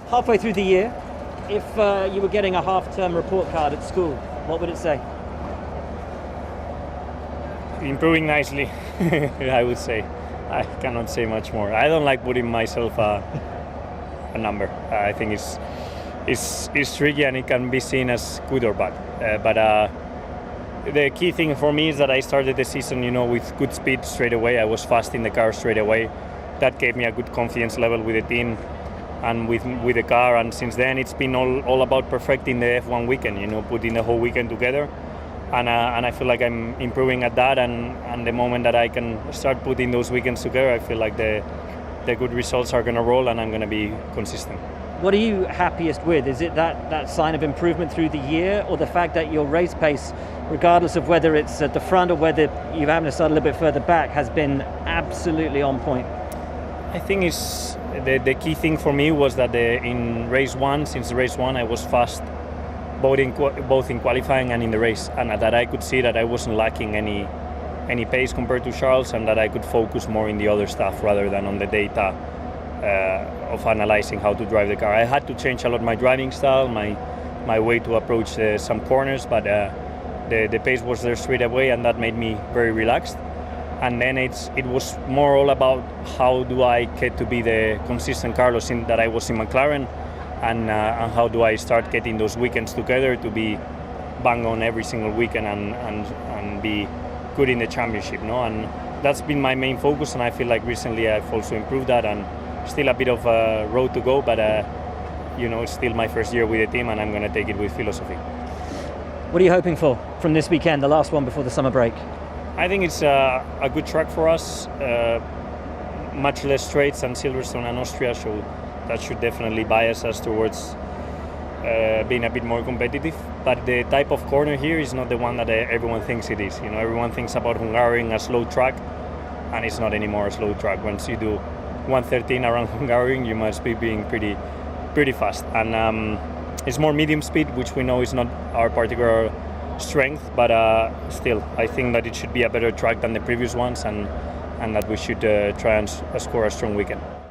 Halfway through the year, if you were getting a half-term report card at school, what would it say? Improving nicely, I would say. I cannot say much more. I don't like putting myself a number. I think it's tricky and it can be seen as good or bad. But the key thing for me is that I started the season, with good speed straight away. I was fast in the car straight away. That gave me a good confidence level with the team and with the car. And since then, it's been all about perfecting the F1 weekend. Putting the whole weekend together. And I feel like I'm improving at that. And the moment that I can start putting those weekends together, I feel like the good results are going to roll, and I'm going to be consistent. What are you happiest with? Is it that sign of improvement through the year, or the fact that your race pace, regardless of whether it's at the front or whether you happen to start a little bit further back, has been absolutely on point? I think it's the key thing for me was that in since race one, I was fast both in qualifying and in the race, and that I could see that I wasn't lacking any pace compared to Charles, and that I could focus more in the other stuff rather than on the data of analyzing how to drive the car. I had to change a lot my driving style, my way to approach some corners, but the pace was there straight away, and that made me very relaxed. And then it was more all about how do I get to be the consistent Carlos that I was in McLaren, and how do I start getting those weekends together to be bang on every single weekend and be good in the championship, And that's been my main focus, and I feel like recently I've also improved that, and still a bit of a road to go, but it's still my first year with the team, and I'm going to take it with philosophy. What are you hoping for from this weekend, the last one before the summer break? I think it's a good track for us, much less straights than Silverstone and Austria, so that should definitely bias us towards being a bit more competitive. But the type of corner here is not the one that everyone thinks it is. Everyone thinks about Hungary a slow track, and it's not anymore a slow track. Once you do 113 around Hungary, you must be being pretty fast. And it's more medium speed, which we know is not our particular strength, but still, I think that it should be a better track than the previous ones, and that we should try and score a strong weekend.